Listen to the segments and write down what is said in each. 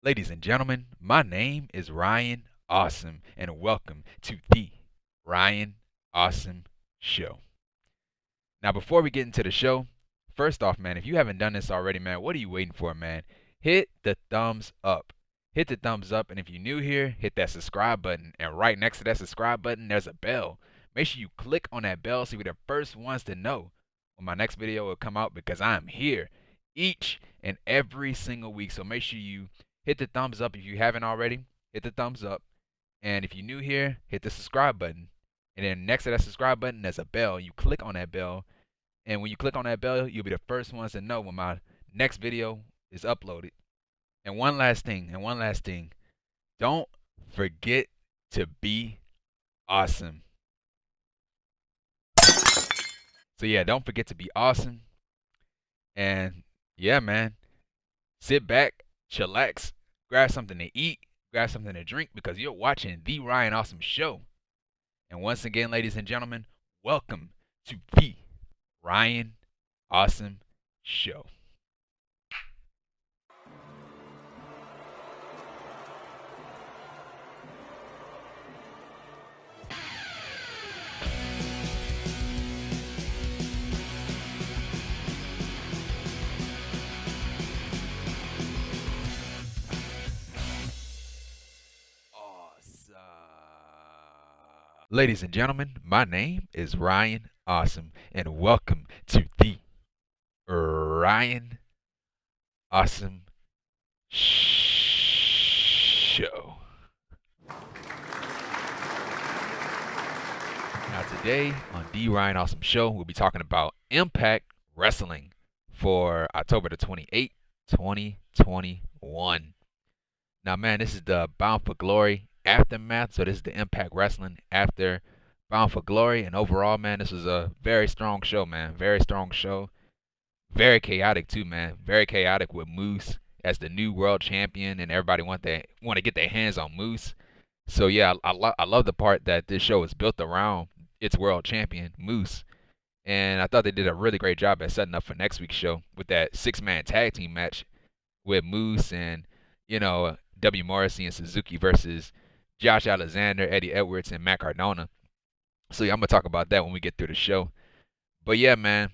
Ladies and gentlemen, my name is Ryan Awesome, and welcome to the Ryan Awesome Show. Now, before we get into the show, first off, man, if you haven't done this already, man, what are you waiting for, man? Hit the thumbs up. Hit the thumbs up, and if you're new here, hit that subscribe button. And right next to that subscribe button, there's a bell. Make sure you click on that bell so you're the first ones to know when my next video will come out because I'm here each and every single week. So make sure you hit the thumbs up if you haven't already. Hit the thumbs up. And if you're new here, hit the subscribe button. And then next to that subscribe button, there's a bell. You click on that bell. And when you click on that bell, you'll be the first ones to know when my next video is uploaded. And one last thing, don't forget to be awesome. So yeah, don't forget to be awesome. And yeah, man, sit back, chillax, grab something to eat, grab something to drink because you're watching the Ryan Awesome Show. And once again, ladies and gentlemen, welcome to the Ryan Awesome Show. Ladies and gentlemen, my name is Ryan Awesome, and welcome to the Ryan Awesome Show. Now, today on the Ryan Awesome Show, we'll be talking about Impact Wrestling for October the 28th, 2021. Now, man, this is the Bound for Glory aftermath. So this is the Impact Wrestling after Bound for Glory. And overall, man, this was a very strong show, man. Very strong show. Very chaotic too, man. Very chaotic with Moose as the new world champion, and everybody want to get their hands on Moose. So yeah, I love the part that this show is built around its world champion Moose. And I thought they did a really great job at setting up for next week's show with that 6-man tag team match with Moose and, W. Morrissey and Suzuki versus Josh Alexander, Eddie Edwards, and Matt Cardona. So yeah, I'm gonna talk about that when we get through the show. But yeah, man.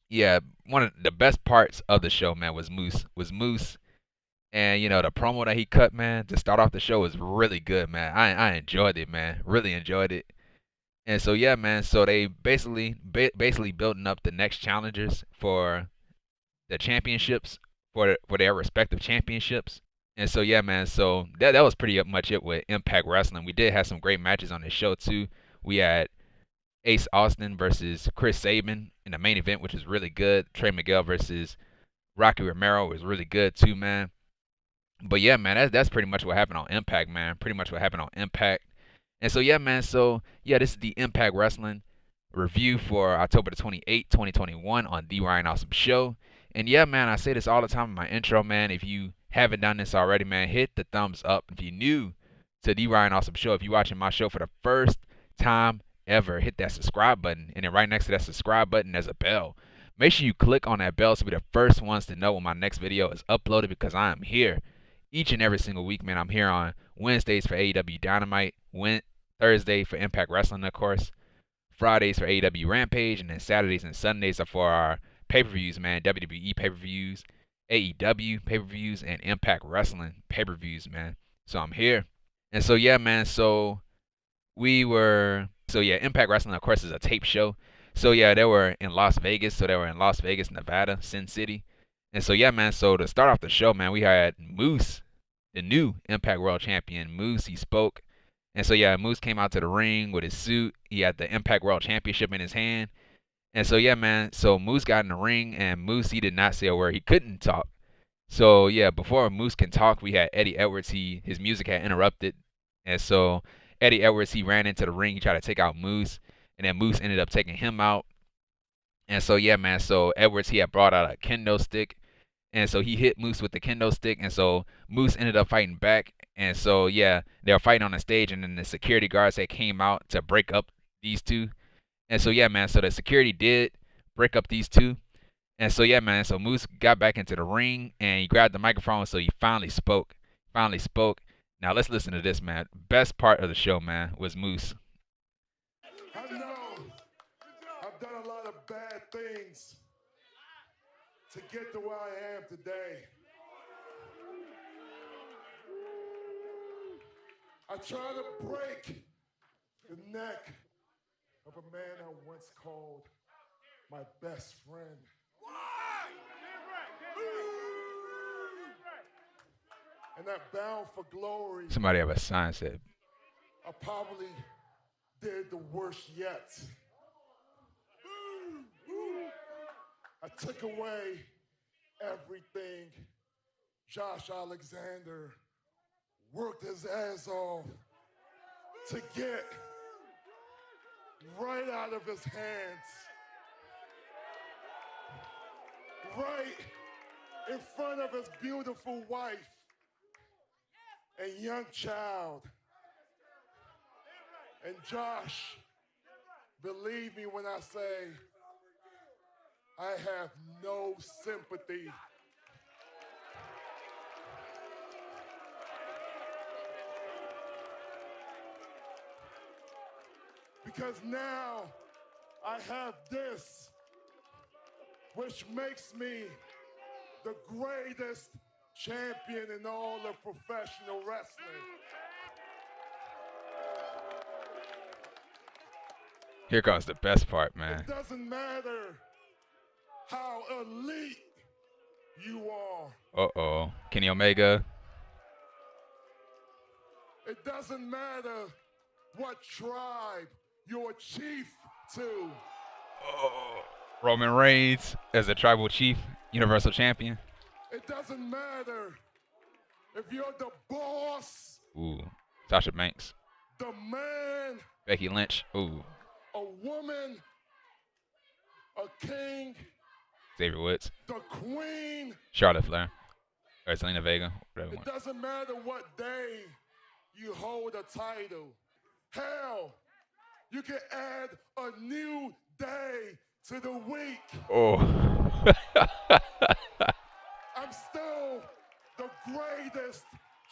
Yeah, one of the best parts of the show, man, was Moose. And the promo that he cut, man, to start off the show was really good, man. I enjoyed it, man. Really enjoyed it. And so yeah, man. So they basically building up the next challengers for the championships for their respective championships. And so yeah, man. So that was pretty much it with Impact Wrestling. We did have some great matches on this show too. We had Ace Austin versus Chris Sabin in the main event, which was really good. Trey Miguel versus Rocky Romero was really good too, man. But yeah, man, that's pretty much what happened on Impact, man. Pretty much what happened on Impact. And so yeah, man. So yeah, this is the Impact Wrestling review for October the 28th, 2021 on The Ryan Awesome Show. And yeah, man, I say this all the time in my intro, man. If you haven't done this already, man, hit the thumbs up. If you're new to The Ryan Awesome Show, if you're watching my show for the first time ever, hit that subscribe button. And then right next to that subscribe button, there's a bell. Make sure you click on that bell so we're the first ones to know when my next video is uploaded because I am here each and every single week, man. I'm here on Wednesdays for AEW Dynamite, Thursday for Impact Wrestling, of course, Fridays for AEW Rampage, and then Saturdays and Sundays are for our pay-per-views, man. WWE pay-per-views, AEW pay-per-views, and Impact Wrestling pay-per-views, man. So I'm here. And so yeah, man, Impact Wrestling, of course, is a tape show. So yeah, they were in Las Vegas. So they were in Las Vegas, Nevada, Sin City. And so yeah, man, so to start off the show, man, we had Moose, the new Impact World Champion. Moose, he spoke. And so yeah, Moose came out to the ring with his suit. He had the Impact World Championship in his hand. And so yeah, man, so Moose got in the ring, and Moose, he did not say a word. He couldn't talk. So yeah, before Moose can talk, we had Eddie Edwards. His music had interrupted. And so Eddie Edwards, he ran into the ring. He tried to take out Moose. And then Moose ended up taking him out. And so yeah, man, so Edwards, he had brought out a kendo stick. And so he hit Moose with the kendo stick. And so Moose ended up fighting back. And so yeah, they were fighting on the stage. And then the security guards, they came out to break up these two. And so yeah, man, so the security did break up these two. And so yeah, man. So Moose got back into the ring and he grabbed the microphone. So he finally spoke. Finally spoke. Now let's listen to this, man. Best part of the show, man, was Moose. I know I've done a lot of bad things to get to where I am today. I try to break the neck of a man I once called my best friend. And that bound for glory. Somebody have a sign said. I probably did the worst yet. I took away everything Josh Alexander worked his ass off to get right out of his hands. Right in front of his beautiful wife and young child. And Josh, believe me when I say, I have no sympathy. Because now I have this, which makes me the greatest champion in all of professional wrestling. Here comes the best part, man. It doesn't matter how elite you are. Uh-oh. Kenny Omega. It doesn't matter what tribe you're chief to. Oh. Roman Reigns as the tribal chief, Universal Champion. It doesn't matter if you're the boss. Ooh. Tasha Banks. The man. Becky Lynch. Ooh. A woman. A king. Xavier Woods. The queen. Charlotte Flair. Or Selena Vega. Whatever. It doesn't matter what day you hold a title. Hell, you can add a new day to the week. Oh. I'm still the greatest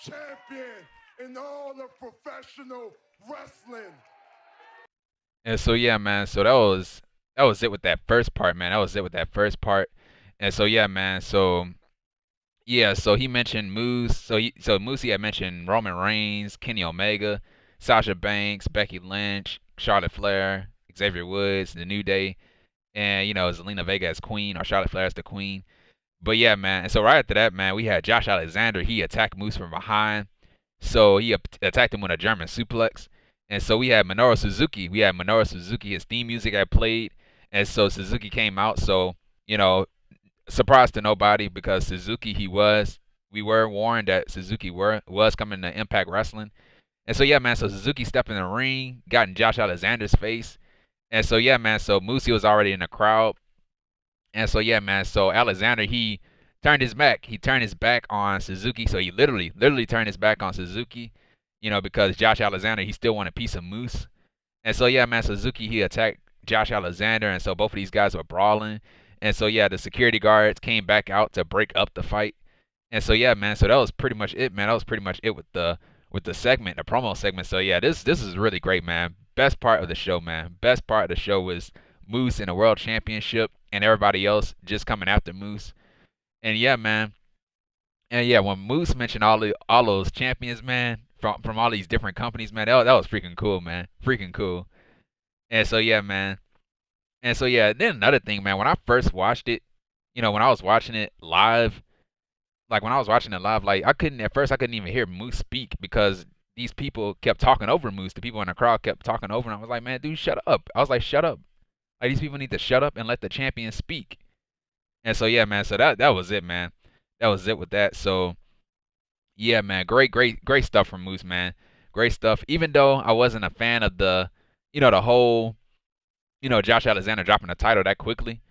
champion in all of professional wrestling. And so yeah, man. So that was it with that first part, man. That was it with that first part. And so yeah, man. So yeah, so he mentioned Moose. So Moosey had mentioned Roman Reigns, Kenny Omega, Sasha Banks, Becky Lynch, Charlotte Flair, Xavier Woods, The New Day, and Zelina Vega as queen or Charlotte Flair as the queen. But yeah, man. And so right after that, man, we had Josh Alexander. He attacked Moose from behind. So he attacked him with a German suplex. And so we had Minoru Suzuki. His theme music had played. And so Suzuki came out. So, surprise to nobody because Suzuki, we were warned that Suzuki was coming to Impact Wrestling. And so, yeah, man, so Suzuki stepped in the ring, got in Josh Alexander's face. And so, yeah, man, so Moosey was already in the crowd. And so, yeah, man, so Alexander, he turned his back. He turned his back on Suzuki. So he literally turned his back on Suzuki, because Josh Alexander, he still wanted a piece of Moose. And so, yeah, man, Suzuki, he attacked Josh Alexander. And so both of these guys were brawling. And so, yeah, the security guards came back out to break up the fight. And so, yeah, man, so that was pretty much it, man. That was pretty much it with the segment, the promo segment. So, yeah, this is really great, man. Best part of the show, man. Best part of the show was Moose in the World Championship and everybody else just coming after Moose. And, yeah, man. And, yeah, when Moose mentioned all those champions, man, from all these different companies, man, that was freaking cool, man. Freaking cool. And so, yeah, man. And so, yeah, then another thing, man, when I first watched it, when I was watching it live, like I couldn't even hear Moose speak because these people kept talking over Moose. The people in the crowd kept talking over him. I was like, man, dude, shut up. I was like, shut up. Like, these people need to shut up and let the champion speak. And so, yeah, man, so that was it, man. That was it with that. So, yeah, man, great stuff from Moose, man. Great stuff. Even though I wasn't a fan of the whole, Josh Alexander dropping the title that quickly.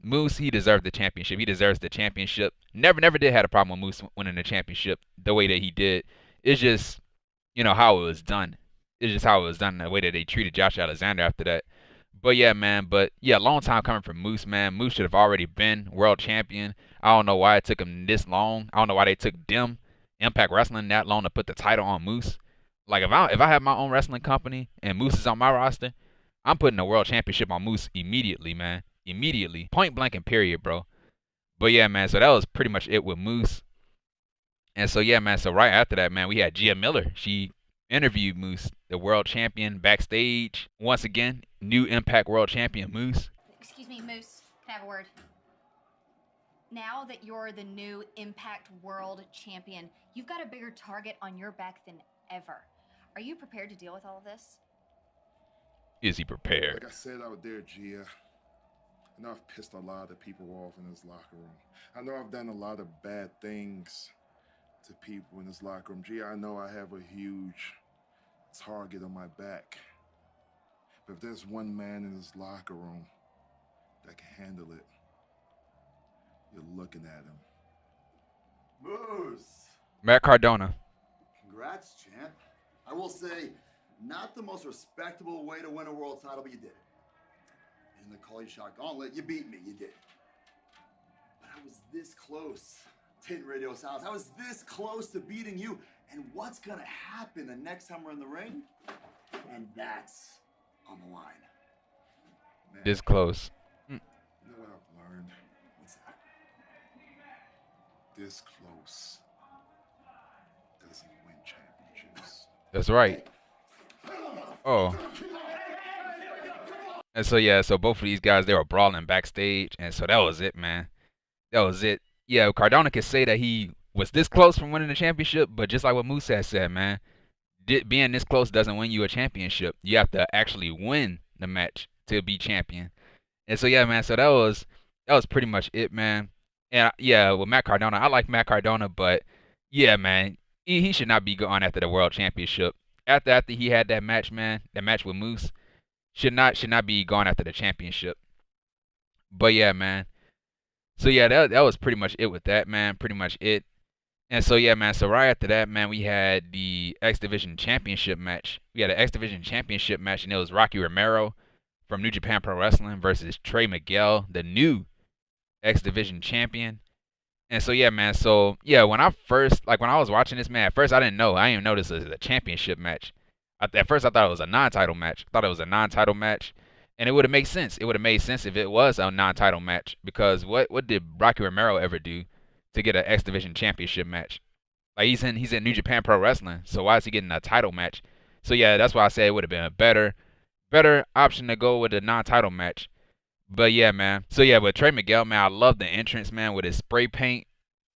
Moose, he deserved the championship. He deserves the championship. Never did have a problem with Moose winning the championship the way that he did. It's just, how it was done. It's just how it was done, the way that they treated Josh Alexander after that. But yeah, man. But yeah, long time coming from Moose, man. Moose should have already been world champion. I don't know why it took him this long. I don't know why they took them, Impact Wrestling, that long to put the title on Moose. Like if I have my own wrestling company and Moose is on my roster, I'm putting the world championship on Moose immediately, man. Immediately, point blank and period, bro. But yeah, man. So that was pretty much it with Moose. And so yeah, man. So right after that, man, we had Gia Miller. She interviewed Moose, the world champion, backstage. Once again, new Impact World Champion Moose. Excuse me, Moose. Can I have a word? Now that you're the new Impact World Champion, you've got a bigger target on your back than ever. Are you prepared to deal with all of this? Is he prepared? Like I said out there, Gia, I know I've pissed a lot of people off in this locker room. I know I've done a lot of bad things to people in this locker room. Gia, I know I have a huge target on my back. But if there's one man in this locker room that can handle it, you're looking at him. Moose! Matt Cardona. Congrats, champ. I will say, not the most respectable way to win a world title, but you did it. In the Call You Shot Gauntlet, you beat me, you did. But I was this close. Tin Radio Silence. I was this close to beating you. And what's gonna happen the next time we're in the ring? And that's on the line. Man, This close. you know what I've learned? What's that? This close doesn't win championships. That's right. Oh. And so yeah, so both of these guys, they were brawling backstage, and so that was it, man. That was it. Yeah, Cardona could say that he was this close from winning the championship, but just like what Moose has said, man, being this close doesn't win you a championship. You have to actually win the match to be champion. And so yeah, man, so that was pretty much it, man. And yeah, with Matt Cardona, I like Matt Cardona, but yeah, man, he should not be going after the world championship. After he had that match, man, that match with Moose, should not be going after the championship. But yeah, man. So yeah, that was pretty much it with that, man. Pretty much it. And so yeah, man. So right after that, man, we had the X Division Championship match. We had an X Division Championship match, and it was Rocky Romero from New Japan Pro Wrestling versus Trey Miguel, the new X Division champion. And so yeah, man. So yeah, when I was watching this, man, at first I didn't even know this was a championship match. At first I thought it was a non-title match. And it would have made sense. It would have made sense if it was a non-title match, because what did Rocky Romero ever do to get an X Division Championship match? Like he's in New Japan Pro Wrestling, so why is he getting a title match? So yeah, that's why I say it would have been a better option to go with a non-title match. But yeah, man. So yeah, with Trey Miguel, man, I love the entrance, man, with his spray paint.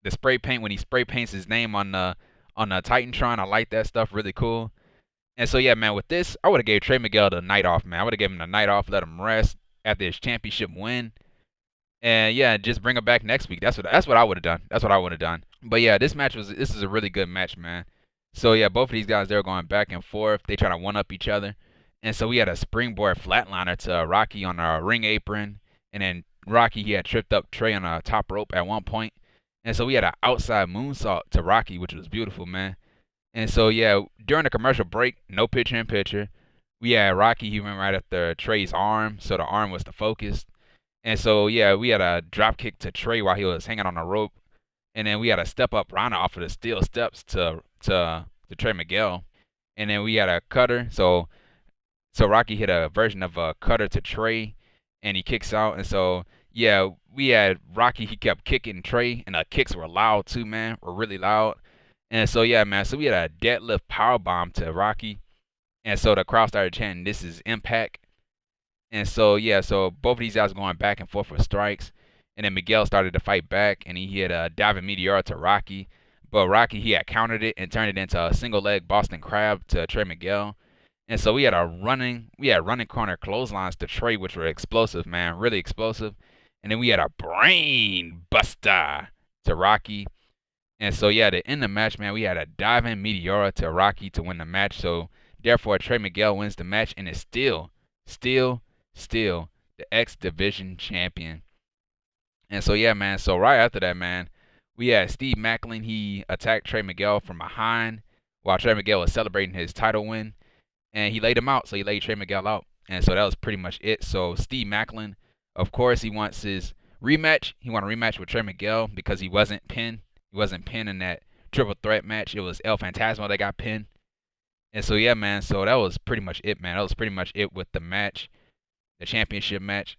The spray paint when he spray paints his name on the Titantron. I like that stuff, really cool. And so yeah, man, with this, I would have gave Trey Miguel the night off, man. I would have given him the night off, let him rest after his championship win. And yeah, just bring him back next week. That's what I would have done. That's what I would have done. But yeah, this is a really good match, man. So yeah, both of these guys, they're going back and forth. They try to one up each other. And so we had a springboard flatliner to Rocky on a ring apron. And then Rocky, he had tripped up Trey on a top rope at one point. And so we had an outside moonsault to Rocky, which was beautiful, man. And so yeah, during the commercial break, no picture in picture. We had Rocky, he went right after Trey's arm, so the arm was the focus. And so yeah, we had a drop kick to Trey while he was hanging on a rope. And then we had a step up Rhino off of the steel steps to Trey Miguel. And then we had a cutter. So Rocky hit a version of a cutter to Trey, and he kicks out. And so yeah, we had Rocky, he kept kicking Trey, and the kicks were loud too, man. Were really loud. And so yeah, man. So we had a deadlift powerbomb to Rocky, and so the crowd started chanting, "This is Impact." And so yeah, so both of these guys going back and forth with strikes, and then Miguel started to fight back, and he hit a diving meteora to Rocky, but Rocky, he had countered it and turned it into a single leg Boston Crab to Trey Miguel. And so we had running corner clotheslines to Trey, which were explosive, man, really explosive. And then we had a brain buster to Rocky. And so yeah, to end the match, man, we had a diving meteora to Rocky to win the match. So therefore, Trey Miguel wins the match and is still the X Division champion. And so yeah, man. So right after that, man, we had Steve Macklin. He attacked Trey Miguel from behind while Trey Miguel was celebrating his title win, and he laid him out. So he laid Trey Miguel out. And so that was pretty much it. So Steve Macklin, of course, he wants his rematch. He want a rematch with Trey Miguel because he wasn't pinned. He wasn't pinned in that triple threat match. It was El Phantasmo that got pinned. And so yeah, man. So that was pretty much it, man. That was pretty much it with the match, the championship match.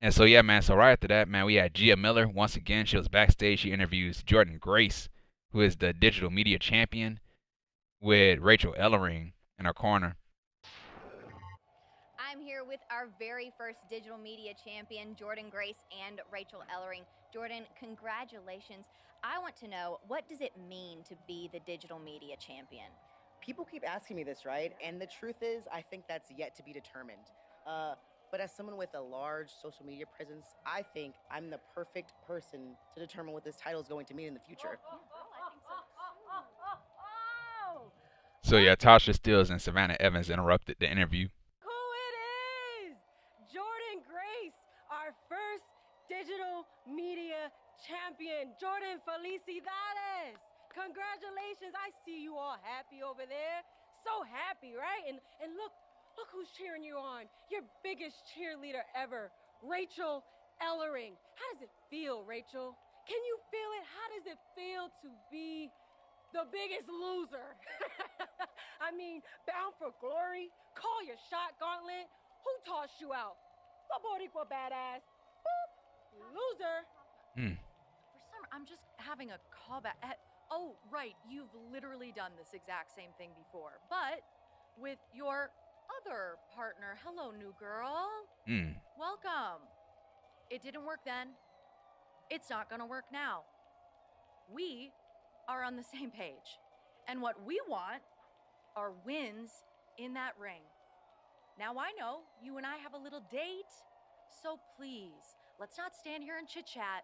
And so yeah, man. So right after that, man, we had Gia Miller once again. She was backstage. She interviews Jordynne Grace, who is the digital media champion, with Rachael Ellering in her corner. I'm here with our very first digital media champion, Jordynne Grace and Rachael Ellering. Jordynne, congratulations. I want to know, what does it mean to be the digital media champion? People keep asking me this, right? And the truth is, I think that's yet to be determined. But as someone with a large social media presence, I think I'm the perfect person to determine what this title is going to mean in the future. So yeah, Tasha Steelz and Savannah Evans interrupted the interview. Who it is? Jordynne Grace, our first digital media champion. Jordynne, felicidades. Congratulations. I see you all happy over there. So happy, right? And look who's cheering you on. Your biggest cheerleader ever, Rachael Ellering. How does it feel, Rachael? Can you feel it? How does it feel to be the biggest loser? I mean, bound for glory, call your shot gauntlet. Who tossed you out? The Boricua badass. Boop. Loser. I'm just having a callback. Oh, right, you've literally done this exact same thing before, but with your other partner. Hello, new girl. Welcome. It didn't work then. It's not gonna work now. We are on the same page. And what we want are wins in that ring. Now I know you and I have a little date, so please, let's not stand here and chit-chat.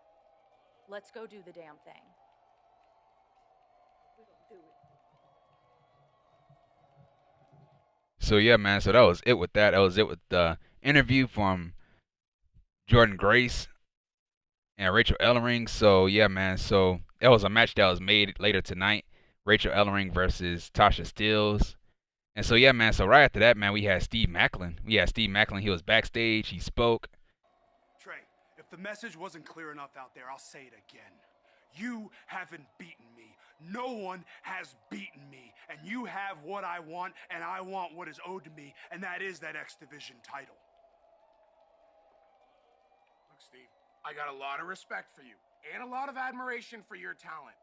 Let's go do the damn thing. We're gonna do it. So yeah, man. So that was it with that. That was it with the interview from Jordynne Grace and Rachael Ellering. So yeah, man. So that was a match that was made later tonight. Rachael Ellering versus Tasha Steelz. And so yeah, man. So right after that, man, we had Steve Macklin. He was backstage. He spoke. Trey, if the message wasn't clear enough out there, I'll say it again. You haven't beaten me. No one has beaten me. And you have what I want, and I want what is owed to me, and that is that X Division title. Look, Steve, I got a lot of respect for you, and a lot of admiration for your talent.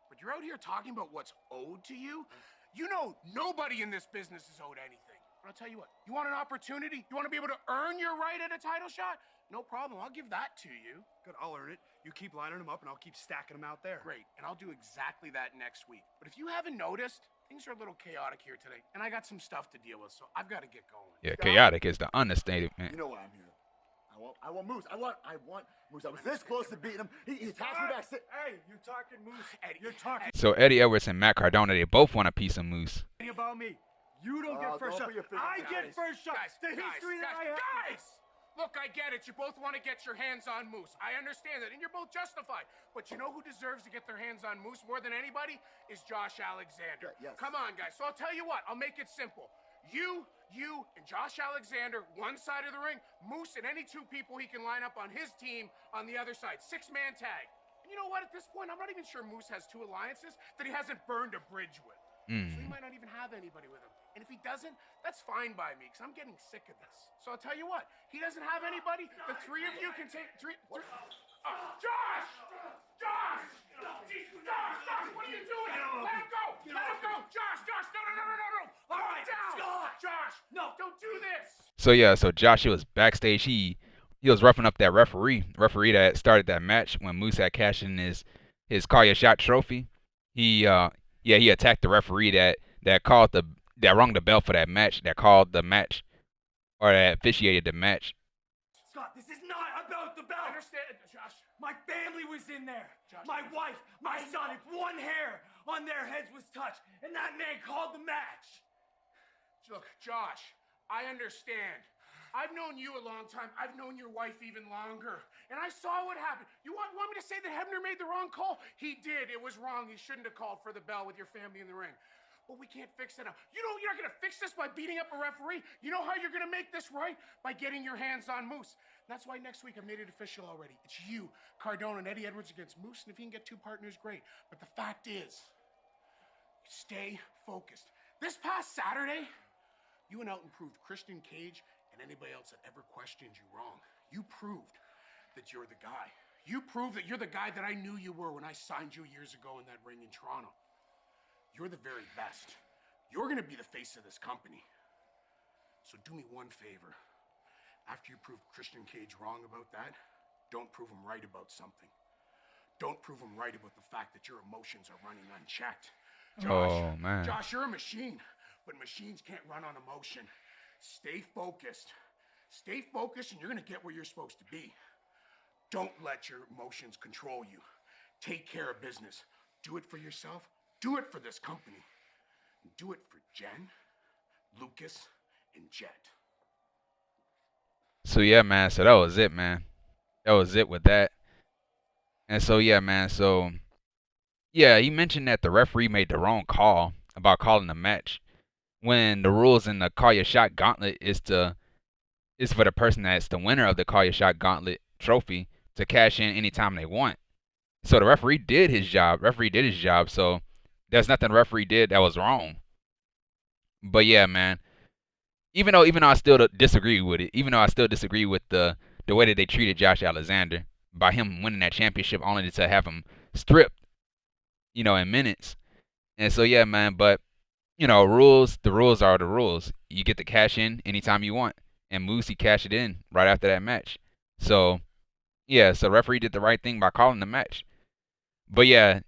But you're out here talking about what's owed to you? You know nobody in this business is owed anything. But I'll tell you what, you want an opportunity? You want to be able to earn your right at a title shot? No problem, I'll give that to you. Good, I'll earn it. You keep lining them up, and I'll keep stacking them out there. Great, and I'll do exactly that next week. But if you haven't noticed, things are a little chaotic here today, and I got some stuff to deal with, so I've got to get going. Yeah, chaotic is the understatement, man. You know why I'm here. I want Moose. I want Moose. I was this close to beating him. He attacked me back. Hey, you're talking Moose. Eddie, You're talking So Eddie Edwards and Matt Cardona, they both want a piece of Moose. about me. You don't get first shot. don't put your finger I on get it. first shot. The history that I have. Guys! Look, I get it. You both want to get your hands on Moose. I understand that, and you're both justified. But you know who deserves to get their hands on Moose more than anybody? Is Josh Alexander. Yes. Come on, guys. So I'll tell you what. I'll make it simple. You, and Josh Alexander, one side of the ring. Moose and any two people he can line up on his team on the other side. 6-man tag. And you know what? At this point, I'm not even sure Moose has 2 alliances that he hasn't burned a bridge with. So he might not even have anybody with him. And if he doesn't, that's fine by me, because I'm getting sick of this. So I'll tell you what, he doesn't have anybody. The 3 of you can take Josh! Josh! Josh! What are you doing? Let him go! Let him go! Josh! No! Hold him down! Josh! No! Don't do this! So yeah, so Josh, he was backstage. He was roughing up that referee that started that match when Moose had cashed in his Call Your Shot trophy. He attacked the referee that rung the bell for that match, that called the match, or that officiated the match. Scott, this is not about the belt. Understand, Josh? My family was in there. Josh, My wife, my son, if one hair on their heads was touched, and that man called the match. Look, Josh, I understand. I've known you a long time. I've known your wife even longer. And I saw what happened. You want me to say that Hebner made the wrong call? He did. It was wrong. He shouldn't have called for the bell with your family in the ring. but we can't fix it now. You're not going to fix this by beating up a referee. You know how you're going to make this right? By getting your hands on Moose. That's why next week I made it official already. It's you, Cardona, and Eddie Edwards against Moose, and if you can get 2 partners, great. But the fact is, stay focused. This past Saturday, you went out and proved Christian Cage and anybody else that ever questioned you wrong. You proved that you're the guy. You proved that you're the guy that I knew you were when I signed you years ago in that ring in Toronto. You're the very best. You're going to be the face of this company. So do me one favor. After you prove Christian Cage wrong about that, don't prove him right about something. Don't prove him right about the fact that your emotions are running unchecked. Josh, Oh, man. Josh, you're a machine, but machines can't run on emotion. Stay focused. Stay focused, and you're going to get where you're supposed to be. Don't let your emotions control you. Take care of business. Do it for yourself. Do it for this company. And do it for Jen, Lucas, and Jet. So yeah, man. So that was it, man. That was it with that. And so yeah, man. So yeah, he mentioned that the referee made the wrong call about calling the match, when the rules in the Call Your Shot Gauntlet is for the person that's the winner of the Call Your Shot Gauntlet trophy to cash in anytime they want. So the referee did his job. So there's nothing the referee did that was wrong. But yeah, man. Even though I still disagree with it, even though I still disagree with the way that they treated Josh Alexander by him winning that championship only to have him stripped, in minutes. And so yeah, man. But the rules are the rules. You get to cash in anytime you want, and Moose, he cashed it in right after that match. So yeah, so referee did the right thing by calling the match. But yeah,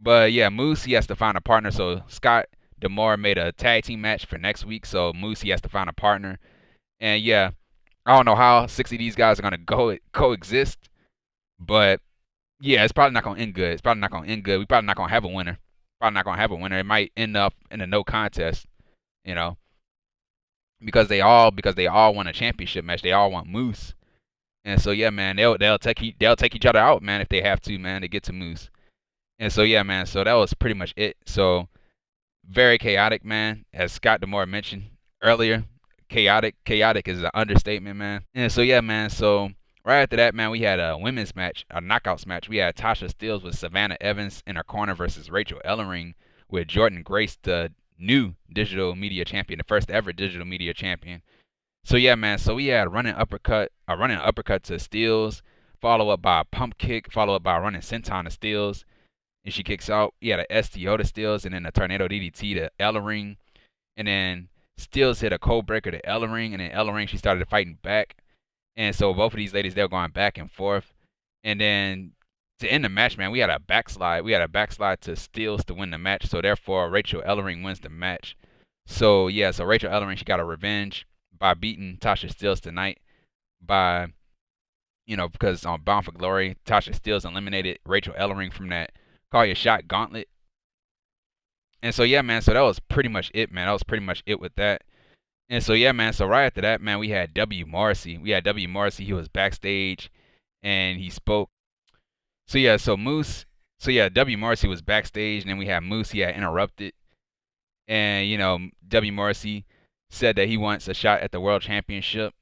Moose, he has to find a partner. So Scott D'Amore made a tag team match for next week. So Moose, he has to find a partner. And yeah, I don't know how 6 of these guys are gonna coexist, but yeah, it's probably not gonna end good. We probably not gonna have a winner. It might end up in a no contest, because they all want a championship match. They all want Moose. And so yeah, man, they'll take each other out, man, if they have to, man, to get to Moose. And so yeah, man, so that was pretty much it. So very chaotic, man, as Scott D'Amore mentioned earlier. Chaotic is an understatement, man. And so yeah, man, so right after that, man, we had a women's match, a knockouts match. We had Tasha Steelz with Savannah Evans in her corner versus Rachael Ellering with Jordynne Grace, the new digital media champion, the first ever digital media champion. So yeah, man, so we had a running uppercut to Steelz, followed up by a pump kick, followed up by a running senton to Steelz, and she kicks out. We had a STO to Steelz, and then a tornado DDT to Ellering, and then Steelz hit a code breaker to Ellering, and then Ellering, she started fighting back. And so both of these ladies, they were going back and forth. And then to end the match, man, we had a backslide. We had a backslide to Steelz to win the match. So therefore, Rachael Ellering wins the match. So yeah, so Rachael Ellering, she got a revenge by beating Tasha Steelz tonight. By, because on Bound for Glory, Tasha Steelz eliminated Rachael Ellering from that Call Your Shot Gauntlet. And so yeah, man, so that was pretty much it, man. That was pretty much it with that. And so yeah, man, so right after that, man, we had Morrissey. He was backstage and he spoke. So yeah, Morrissey was backstage, and then we had Moose. He had interrupted, and Morrissey said that he wants a shot at the world championship.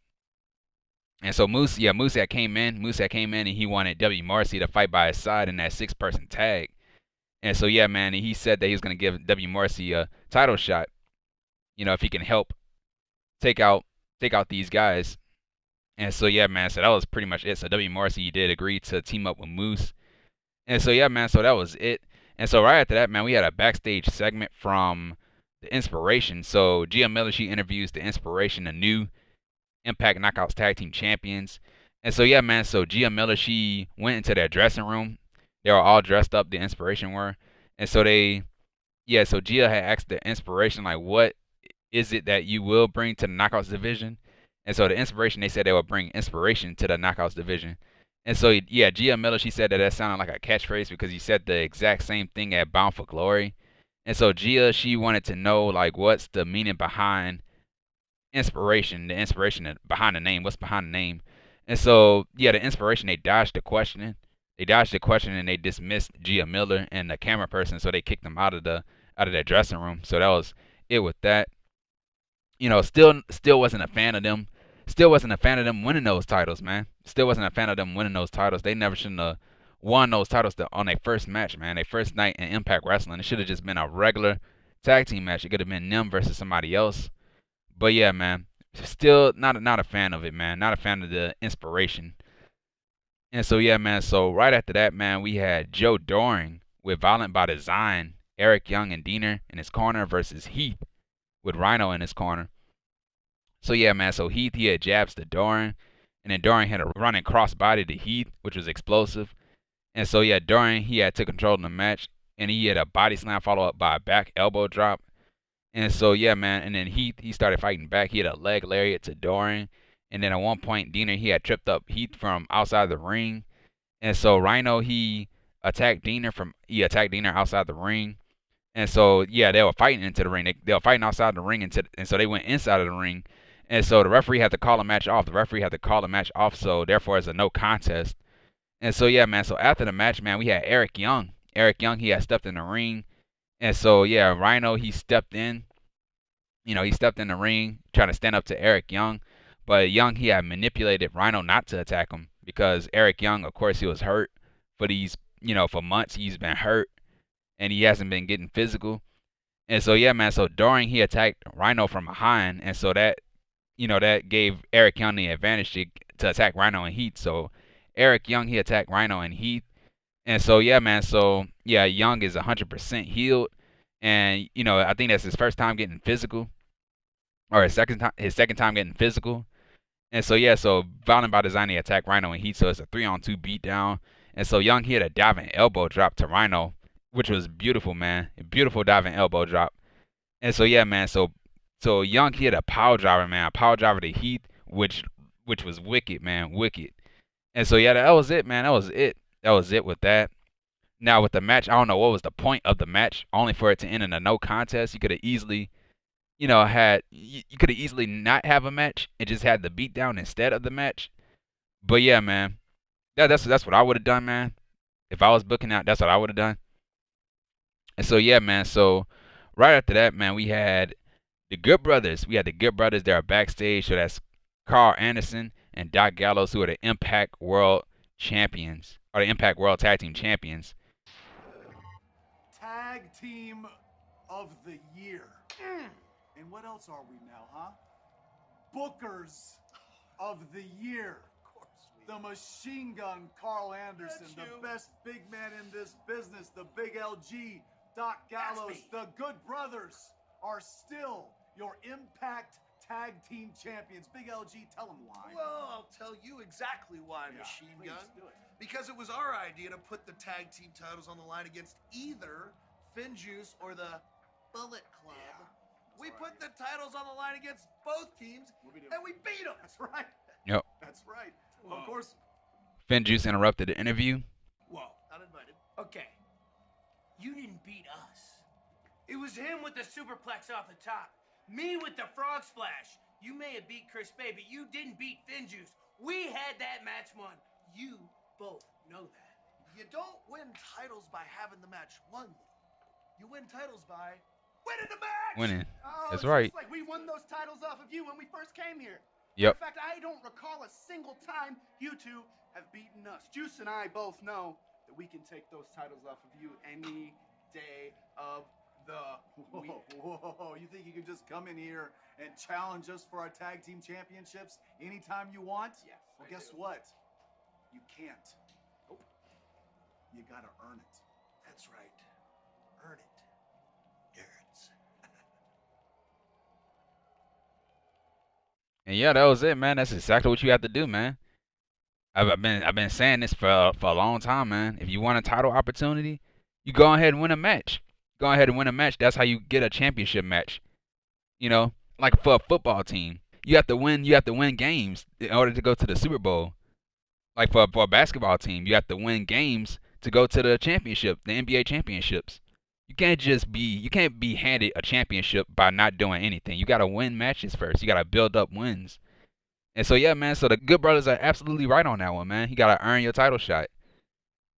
And so Moose had came in, and he wanted Morrissey to fight by his side in that 6-person tag. And so yeah, man, he said that he was gonna give Morrissey a title shot, if he can help take out these guys. And so yeah, man, so that was pretty much it. So Morrissey did agree to team up with Moose. And so yeah, man, so that was it. And so right after that, man, we had a backstage segment from the IInspiration. So Gia Miller, she interviews the IInspiration, the new Impact Knockouts Tag Team Champions. And so yeah, man, so Gia Miller, she went into their dressing room. They were all dressed up, the IInspiration were. And so so Gia had asked the IInspiration, like, what is it that you will bring to the Knockouts division? And so the IInspiration, they said they would bring inspiration to the Knockouts division. And so yeah, Gia Miller, she said that sounded like a catchphrase because he said the exact same thing at Bound for Glory. And so Gia, she wanted to know, like, what's the meaning behind inspiration, the inspiration behind the name, what's behind the name. And so yeah, the IInspiration, they dodged the question and they dismissed Gia Miller and the camera person, so they kicked them out of the out of that dressing room. So that was it with that. Still wasn't a fan of them. Still wasn't a fan of them winning those titles, man. Still wasn't a fan of them winning those titles. They never shouldn't have won those titles on their first match, man. Their first night in Impact Wrestling. It should have just been a regular tag team match. It could have been them versus somebody else. But yeah, man. Still not a fan of it, man. Not a fan of the inspiration. And so yeah, man. So right after that, man, we had Joe Doering with Violent by Design, Eric Young and Diener in his corner versus Heath with Rhino in his corner. So yeah, man. So Heath, he had jabs to Doering, and then Doering had a running crossbody to Heath, which was explosive. And so yeah, Doering, he had took control of the match, and he had a body slam followed up by a back elbow drop. And so yeah, man. And then Heath, he started fighting back. He had a leg lariat to Doering, and then at one point, Diener, he had tripped up Heath from outside the ring. And so Rhino, he attacked Diener outside the ring. And so yeah, they were fighting into the ring. They were fighting outside the ring, and so they went inside of the ring. And so the referee had to call a match off. So therefore it's a no contest. And so yeah, man. So after the match, man, we had Eric Young. Eric Young, he had stepped in the ring. And so yeah, Rhino, he stepped in. He stepped in the ring trying to stand up to Eric Young. But Young, he had manipulated Rhino not to attack him because Eric Young, of course, he was hurt for for months. He's been hurt and he hasn't been getting physical. And so yeah, man. So Doering, he attacked Rhino from behind, and so that gave Eric Young the advantage to attack Rhino and Heath. So Eric Young, he attacked Rhino and Heath. And so yeah, man. So yeah, Young is 100% healed, and I think that's his first time getting physical, or his second time getting physical. And so yeah, so Violent by Design, he attacked Rhino and Heath. So it's a 3-on-2 beatdown. And so Young, he had a diving elbow drop to Rhino, which was beautiful, man. A beautiful diving elbow drop. And so yeah, man. So Young, he had a power driver, man. A power driver to Heath, which was wicked, man. Wicked. And so yeah, that was it, man. That was it with that. Now with the match, I don't know what was the point of the match, only for it to end in a no contest. You could have easily, you could have easily not have a match and just had the beatdown instead of the match. But yeah, man. That's what I would have done, man. If I was booking out, that's what I would have done. And so yeah, man. So right after that, man, we had the Good Brothers. They are backstage. So that's Karl Anderson and Doc Gallows, who are the Impact World Champions, or the Impact World Tag Team Champions. Tag Team of the Year. And what else are we now, huh? Bookers of the Year. Of course The Machine Gun, Karl Anderson. The best big man in this business. The Big LG, Doc Gallows. The Good Brothers are still your Impact Tag Team Champions. Big LG, tell them why. Well, I'll tell you exactly why, Machine Gun. Do it. Because it was our idea to put the tag team titles on the line against either Finjuice or the Bullet Club. Yeah, we put the titles on the line against both teams, and we beat them. That's right. Yep. That's right. Of course. Finjuice interrupted the interview. Whoa, not invited. Okay. You didn't beat us. It was him with the superplex off the top. Me with the frog splash. You may have beat Chris Bay, but you didn't beat Finjuice. We had that match won. You both know that. You don't win titles by having the match won. You win titles by winning the match. Winning. Oh, That's it's right. just like we won those titles off of you when we first came here. Yep. In fact, I don't recall a single time you two have beaten us. Juice and I both know that we can take those titles off of you any day of the week. Whoa, you think you can just come in here and challenge us for our tag team championships anytime you want? Yes, Well, I guess do. what? You can't. Nope. You gotta earn it. That's right. Earn it, nerds. And yeah, that was it, man. That's exactly what you have to do, man. I've been saying this for a long time, man. If you want a title opportunity, you go ahead and win a match. Go ahead and win a match. That's how you get a championship match. Like for a football team, you have to win. You have to win games in order to go to the Super Bowl. Like for a basketball team, you have to win games to go to the championship, the NBA championships. You can't be handed a championship by not doing anything. You got to win matches first. You got to build up wins. And so yeah, man. So the Good Brothers are absolutely right on that one, man. You got to earn your title shot.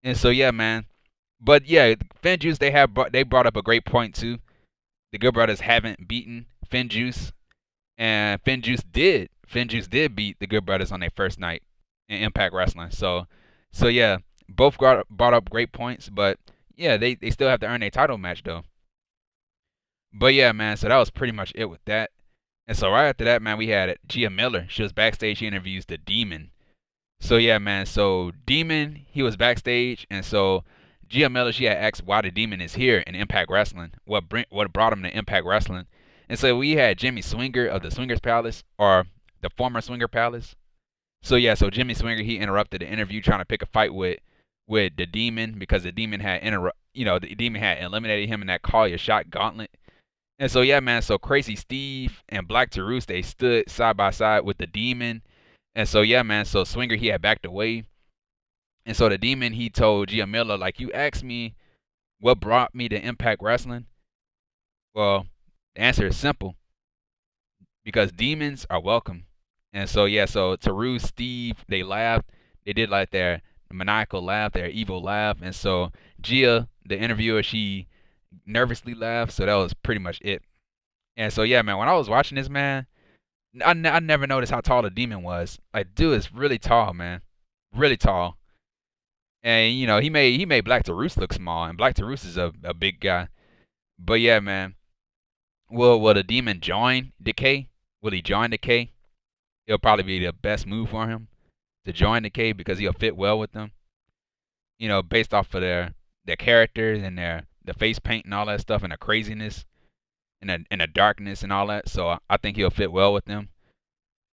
And so yeah, man. But yeah, Finjuice, they brought up a great point too. the Good Brothers haven't beaten FinJuice, and FinJuice did beat the Good Brothers on their first night in Impact Wrestling. So yeah, both brought up great points, but yeah, they still have to earn their title match though. But yeah, man, so that was pretty much it with that. And so right after that, man, we had Gia Miller. She was backstage. She interviews the Demon. So yeah, man. So Demon, he was backstage, and so Gia Miller, she had asked why the Demon is here in Impact Wrestling. What brought him to Impact Wrestling? And so we had Jimmy Swinger of the Swingers Palace, or the former Swinger Palace. So yeah, so Jimmy Swinger, he interrupted the interview trying to pick a fight with the Demon, because the Demon had the Demon had eliminated him in that Call Your Shot gauntlet. And so yeah, man, so Crazy Steve and Black Taurus, they stood side by side with the Demon. And so yeah, man, so Swinger, he had backed away. And so the Demon, he told Gia Miller, like, you asked me what brought me to Impact Wrestling. Well, the answer is simple. Because demons are welcome. And so yeah, so Taurus, Steve, they laughed. They did like their maniacal laugh, their evil laugh. And so Gia, the interviewer, she nervously laughed. So that was pretty much it. And so yeah, man, when I was watching this, man, I never noticed how tall the Demon was. Like, dude is really tall, man, really tall. And he made Black Taurus look small, and Black Taurus is a big guy. But yeah, man, will the Demon join Decay? Will he join Decay? It'll probably be the best move for him to join Decay, because he'll fit well with them. Based off of their characters and the face paint and all that stuff, and the craziness and the darkness and all that. So I think he'll fit well with them.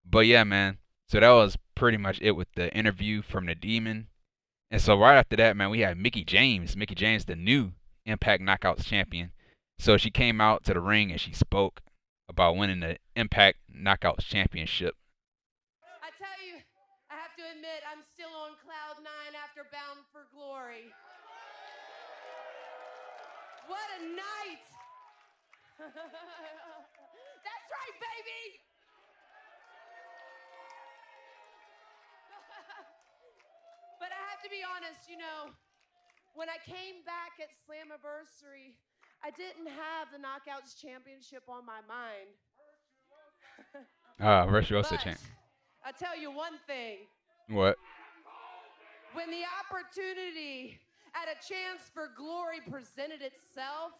But yeah, man. So that was pretty much it with the interview from the Demon. And so right after that, man, we had Mickie James. Mickie James, the new Impact Knockouts champion. So she came out to the ring and she spoke about winning the Impact Knockouts championship. I tell you, I have to admit, I'm still on cloud 9 after Bound for Glory. What a night! That's right, baby! But I have to be honest, when I came back at Slammiversary, I didn't have the Knockouts Championship on my mind. Virtuoso champ. I'll tell you one thing. What? When the opportunity at a chance for glory presented itself,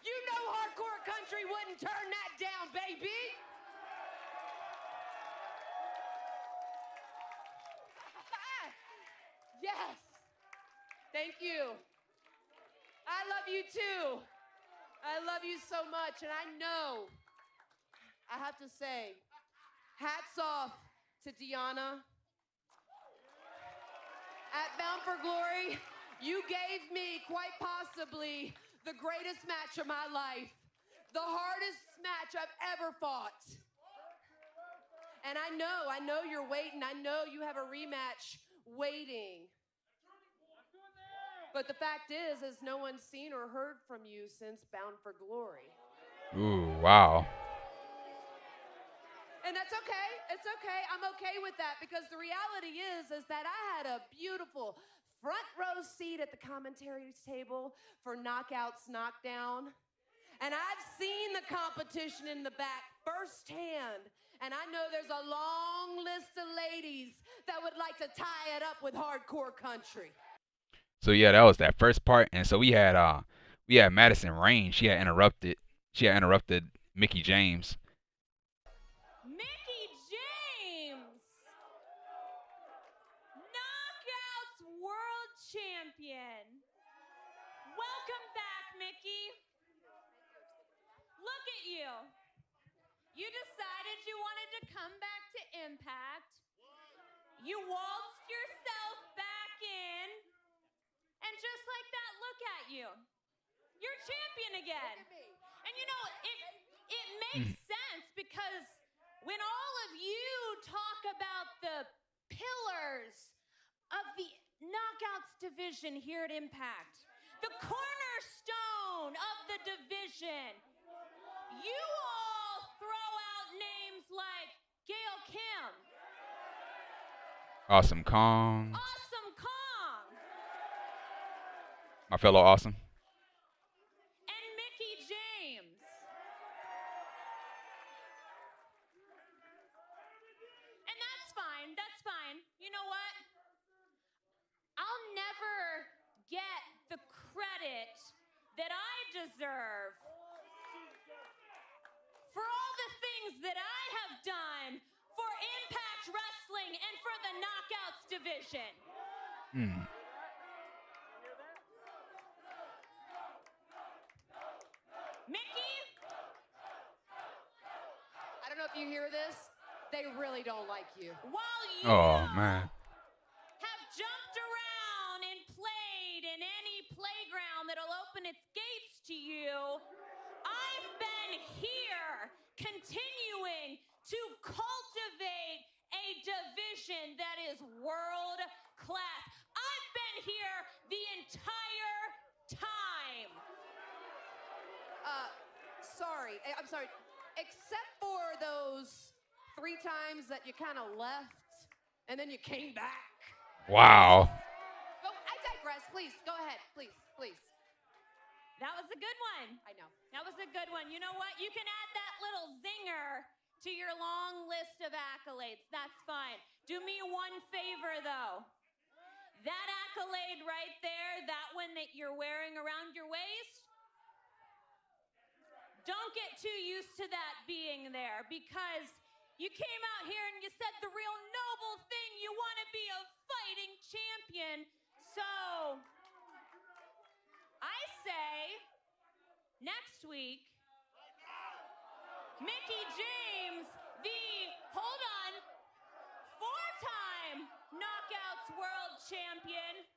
you know hardcore country wouldn't turn that down, baby. Yes. Thank you. I love you too. I love you so much, and I know, I have to say, hats off to Deanna. At Bound for Glory, you gave me quite possibly the greatest match of my life, the hardest match I've ever fought. And I know you're waiting. I know you have a rematch waiting. But the fact is no one's seen or heard from you since Bound for Glory. Ooh, wow. And that's okay. It's okay. I'm okay with that, because the reality is that I had a beautiful front row seat at the commentary table for Knockouts Knockdown. And I've seen the competition in the back firsthand. And I know there's a long list of ladies that would like to tie it up with hardcore country. So yeah, that was that first part. And so we had Madison Rayne. She had interrupted Mickie James. Mickie James, Knockouts World Champion. Welcome back, Mickie. Look at you. You decided you wanted to come back to Impact. You waltzed yourself back in. And just like that, look at you. You're champion again. And it makes sense, because when all of you talk about the pillars of the Knockouts division here at Impact, the cornerstone of the division, you all throw out names like Gail Kim, Awesome Kong, Awesome My fellow Awesome. and Mickie James. And that's fine. That's fine. You know what? I'll never get the credit that I deserve for all the things that I have done for Impact Wrestling and for the Knockouts division. Mickie, I don't know if you hear this. They really don't like you. while you Oh man. have jumped around and played in any playground that'll open its gates to you, I've been here continuing to cultivate a division that is world class. I've been here the entire time. Sorry. I'm sorry. Except for those 3 times that you kind of left and then you came back. Wow. Go, I digress. Please, go ahead. Please, please. That was a good one. I know. That was a good one. You know what? You can add that little zinger to your long list of accolades. That's fine. Do me one favor, though. That accolade right there, that one that you're wearing around your waist, don't get too used to that being there, because you came out here and you said the real noble thing. You want to be a fighting champion. So I say next week, Mickie James, the, hold on, 4-time Knockouts World Champion,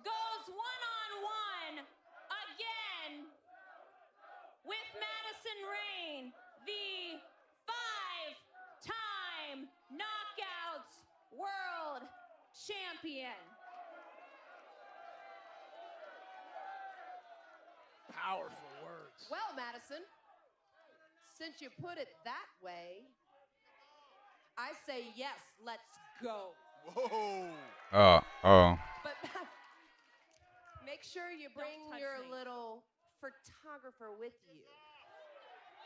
goes one-on-one again with Madison Rayne, the 5-time Knockouts World Champion. Powerful words. Well, Madison, since you put it that way, I say yes, let's go. Whoa. Oh. But make sure you bring touch your me. little photographer with you,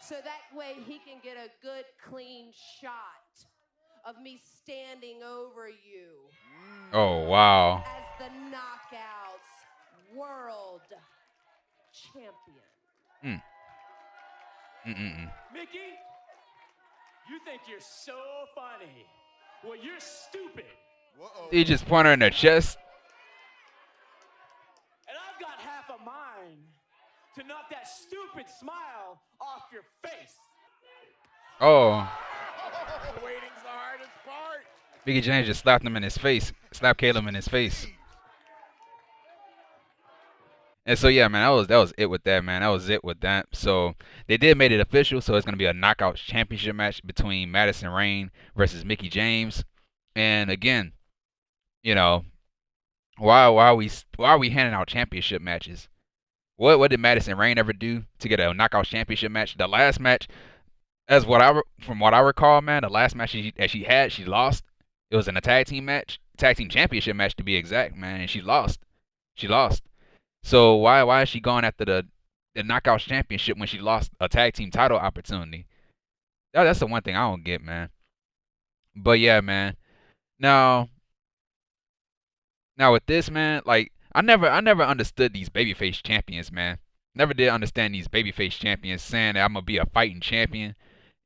so that way he can get a good, clean shot of me standing over you Oh wow. as the Knockouts World Champion. Mickie, you think you're so funny. Well, you're stupid. He just pointed her in the chest. And I've got half a mind to knock that stupid smile off your face. Oh. Waiting's the hardest part. Mickie James just slapped him in his face. Slapped Caleb in his face. And so yeah, man, that was it with that, man. That was it with that. So they did make it official. So it's gonna be a knockout championship match between Madison Rayne versus Mickie James. And again, you know, why are we handing out championship matches? What did Madison Rayne ever do to get a knockout championship match? The last match, from what I recall, man, the last match she had, she lost. It was in a tag team match, tag team championship match to be exact, man, and she lost. She lost. So why is she going after the Knockouts Championship when she lost a tag team title opportunity? That's the one thing I don't get, man. But yeah, man. Now with this, man, like I never understood these babyface champions, man. Never did understand these babyface champions saying that I'm gonna be a fighting champion,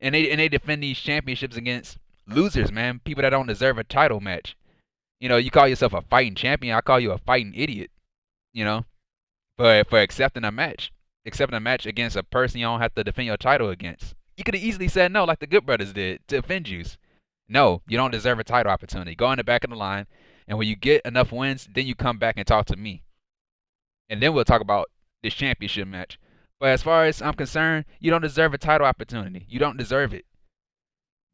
and they defend these championships against losers, man. People that don't deserve a title match. You know, you call yourself a fighting champion, I call you a fighting idiot. You know. But for accepting a match against a person you don't have to defend your title against. You could have easily said no, like the Good Brothers did to Finjuice. No, you don't deserve a title opportunity. Go in the back of the line, and when you get enough wins, then you come back and talk to me. And then we'll talk about this championship match. But as far as I'm concerned, you don't deserve a title opportunity. You don't deserve it.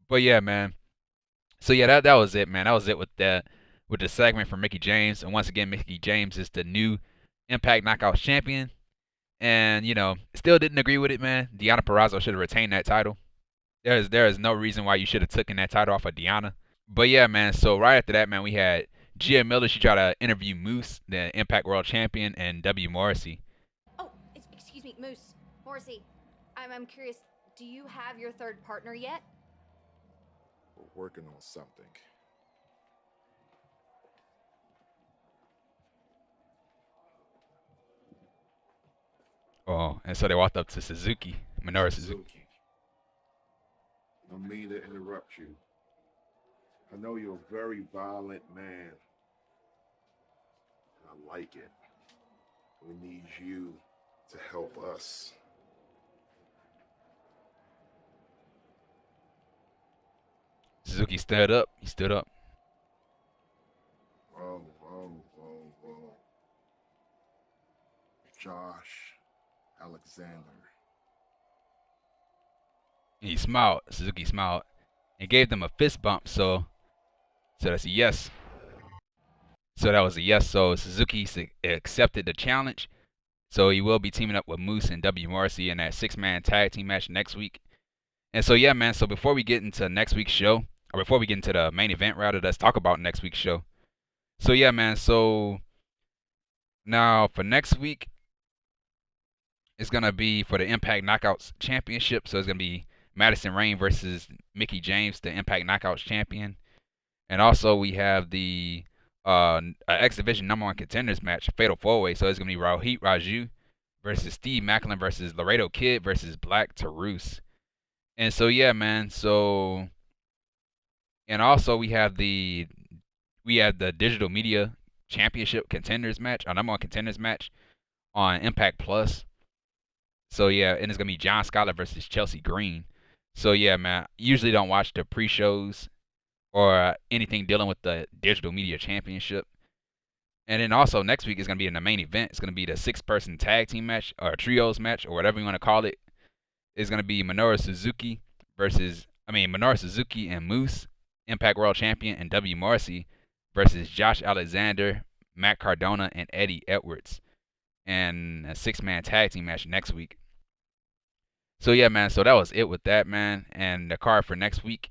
But yeah, man. So yeah, that was it, man. That was it with the segment from Mickie James. And once again, Mickie James is the new Impact Knockouts champion, and you know, still didn't agree with it, man. Deonna Purrazzo should have retained that title. There is no reason why you should have taken that title off of Deonna. But yeah, man. So right after that, man, we had Gia Miller, she tried to interview Moose, the Impact World Champion, and Morrissey. Oh, excuse me, Moose. Morrissey, I'm curious, do you have your third partner yet? We're working on something. Oh, and so they walked up to Suzuki, Minoru Suzuki. I don't mean to interrupt you. I know you're a very violent man. And I like it. We need you to help us. Suzuki stood up. He stood up. Whoa. Josh Alexander. He smiled. Suzuki smiled and gave them a fist bump. So that's a yes. So that was a yes. So Suzuki accepted the challenge. So he will be teaming up with Moose and Morrissey in that 6-man tag team match next week. And so yeah, man. So before we get into next week's show, or before we get into the main event, rather, let's talk about next week's show. So yeah, man. So now for next week, it's gonna be for the Impact Knockouts Championship. So it's gonna be Madison Rayne versus Mickie James, the Impact Knockouts champion. And also we have the X Division #1 contenders match, Fatal 4-Way. So it's gonna be Rohit Raju versus Steve Macklin versus Laredo Kid versus Black Taurus. And so yeah, man. So and also we have the Digital Media Championship contenders match, our #1 contenders match on Impact Plus. So yeah, and it's gonna be John Skyler versus Chelsea Green. So yeah, man. Usually don't watch the pre-shows or anything dealing with the Digital Media Championship. And then also next week is gonna be in the main event. It's gonna be the 6-person tag team match or trios match or whatever you want to call it. It's gonna be Minoru Suzuki and Moose, Impact World Champion, and Morrissey versus Josh Alexander, Matt Cardona, and Eddie Edwards, and a 6-man tag team match next week. So yeah, man. So that was it with that, man, and the card for next week.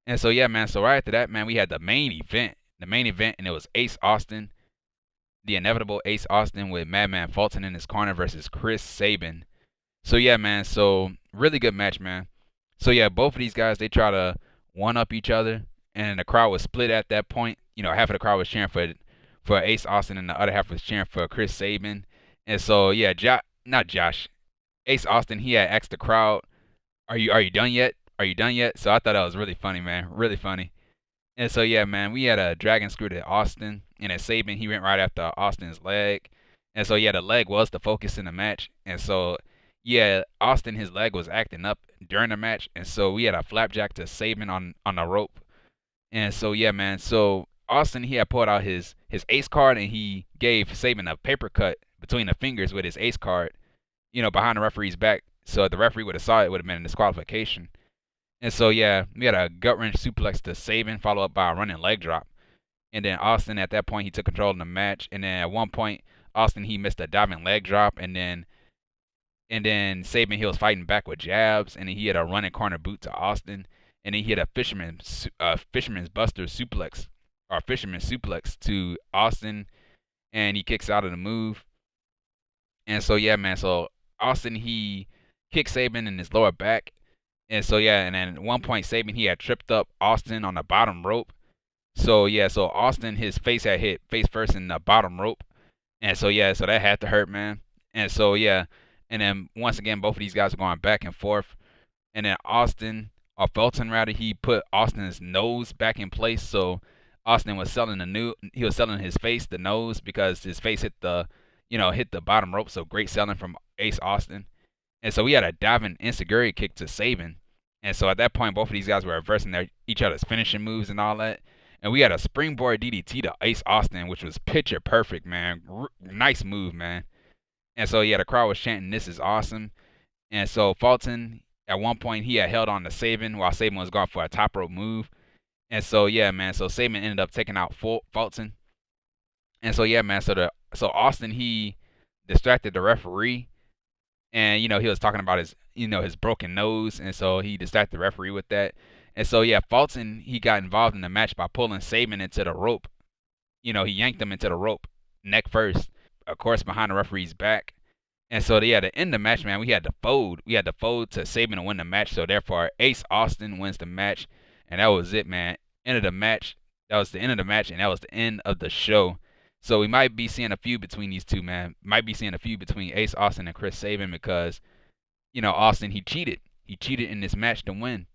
And so yeah, man. So right after that, man, we had the main event, and it was Ace Austin, the inevitable Ace Austin, with Madman Fulton in his corner versus Chris Sabin. So yeah, man. So really good match, man. So yeah, both of these guys, they try to one up each other, and the crowd was split at that point. You know, half of the crowd was cheering for Ace Austin, and the other half was cheering for Chris Sabin. And so yeah, Ace Austin, he had asked the crowd, "Are you done yet? Are you done yet?" So I thought that was really funny, man, really funny. And so yeah, man, we had a dragon screw to Austin, and at Sabin, he went right after Austin's leg. And so yeah, the leg was the focus in the match. And so yeah, Austin, his leg was acting up during the match, and so we had a flapjack to Sabin on the rope. And so yeah, man, so Austin, he had pulled out his ace card, and he gave Sabin a paper cut between the fingers with his ace card, you know, behind the referee's back. So if the referee would have saw it, it would have been a disqualification. And so yeah, we had a gut wrench suplex to Sabin, followed up by a running leg drop. And then Austin, at that point, he took control of the match. And then at one point, Austin, he missed a diving leg drop, and then Sabin, he was fighting back with jabs, and then he had a running corner boot to Austin, and then he had a fisherman's buster suplex, or fisherman suplex to Austin, and he kicks out of the move. And so yeah, man, so Austin, he kicked Sabin in his lower back. And so yeah, and then at one point Sabin, he had tripped up Austin on the bottom rope. So yeah, so Austin, his face had hit face first in the bottom rope. And so yeah, so that had to hurt, man. And so yeah, and then once again, both of these guys are going back and forth. And then Fulton rather, he put Austin's nose back in place. So Austin was selling his face, the nose, because his face hit the bottom rope. So great selling from Ace Austin. And so we had a diving enziguri kick to Sabin. And so at that point, both of these guys were reversing each other's finishing moves and all that. And we had a springboard DDT to Ace Austin, which was picture perfect, man. Nice move, man. And so yeah, the crowd was chanting, "This is awesome." And so Fulton, at one point, he had held on to Sabin while Sabin was going for a top rope move. And so yeah, man, so Sabin ended up taking out Fulton. And so yeah, man, so Austin, he distracted the referee. And, you know, he was talking about his broken nose. And so he distracted the referee with that. And so, yeah, Fulton, he got involved in the match by pulling Sabin into the rope. you know, he yanked him into the rope, neck first, of course, behind the referee's back. And so, yeah, to end the match, man, we had to fold. We had to fold to Sabin to win the match. So, therefore, Ace Austin wins the match. And that was it, man. End of the match. That was the end of the match, and that was the end of the show. So, we might be seeing a feud between these two, man. Might be seeing a feud between Ace Austin and Chris Sabin because, you know, Austin, he cheated. He cheated in this match to win.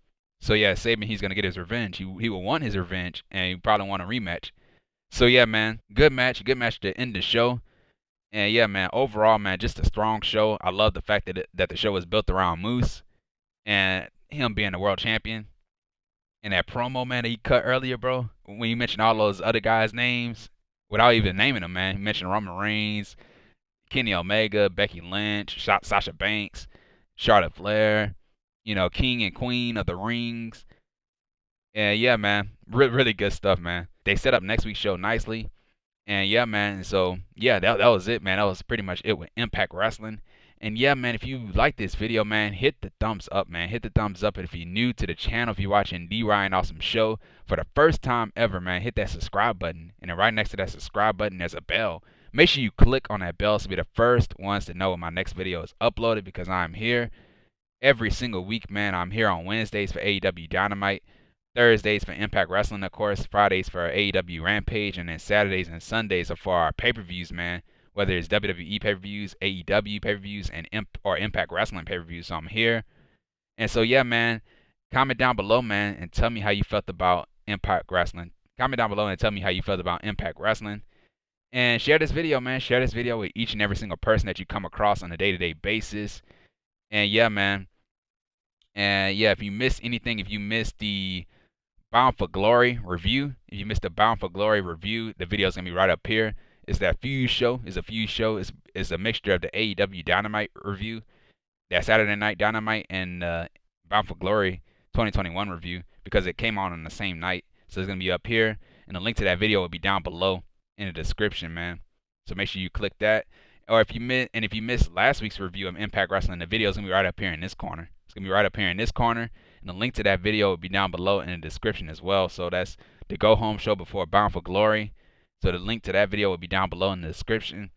So, yeah, Sabin, he's going to get his revenge. He will want his revenge, and he probably want a rematch. So, yeah, man, good match to end the show. And, yeah, man, overall, man, just a strong show. I love the fact that the show was built around Moose and him being the world champion. And that promo, man, that he cut earlier, bro, when you mentioned all those other guys' names, without even naming them, man. He mentioned Roman Reigns, Kenny Omega, Becky Lynch, Sasha Banks, Charlotte Flair, you know, King and Queen of the Rings. And, yeah, man, really good stuff, man. They set up next week's show nicely. And, yeah, man, so, yeah, that was it, man. That was pretty much it with Impact Wrestling. And, yeah, man, if you like this video, man, hit the thumbs up, man. Hit the thumbs up. And if you're new to the channel, if you're watching The Ryan Awesome Show for the first time ever, man, hit that subscribe button. And then right next to that subscribe button, there's a bell. Make sure you click on that bell to be the first ones to know when my next video is uploaded, because I'm here every single week, man. I'm here on Wednesdays for AEW Dynamite, Thursdays for Impact Wrestling, of course, Fridays for AEW Rampage, and then Saturdays and Sundays are for our pay-per-views, man. Whether it's WWE pay-per-views, AEW pay-per-views, and Impact Wrestling pay-per-views. So I'm here. And so, yeah, man, comment down below, man, and tell me how you felt about Impact Wrestling. Comment down below and tell me how you felt about Impact Wrestling. And share this video, man. Share this video with each and every single person that you come across on a day-to-day basis. And, yeah, man. And, yeah, if you missed anything, if you missed the Bound for Glory review, if you missed the Bound for Glory review, the video is going to be right up here. It's that Fuse show. It's a Fuse show. It's a mixture of the AEW Dynamite review, that Saturday Night Dynamite, and Bound for Glory 2021 review, because it came on the same night. So it's going to be up here. And the link to that video will be down below in the description, man. So make sure you click that. Or if you missed last week's review of Impact Wrestling, the video is going to be right up here in this corner. It's going to be right up here in this corner. And the link to that video will be down below in the description as well. So that's the Go Home show before Bound for Glory. So the link to that video will be down below in the description.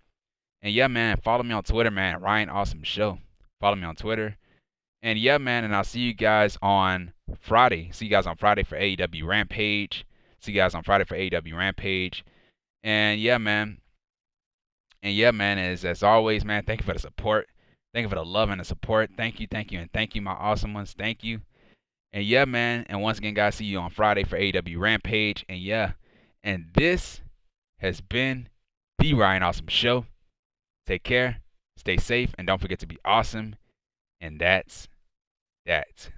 And, yeah, man, follow me on Twitter, man, Ryan Awesome Show. Follow me on Twitter. And, yeah, man, and I'll see you guys on Friday. See you guys on Friday for AEW Rampage. See you guys on Friday for AEW Rampage. And, yeah, man. And, yeah, man, as always, man, thank you for the support. Thank you for the love and the support. Thank you, and thank you, my awesome ones. Thank you. And, yeah, man, and once again, guys, see you on Friday for AEW Rampage. And, yeah, and this has been The Ryan Awesome Show. Take care, stay safe, and don't forget to be awesome. And that's that.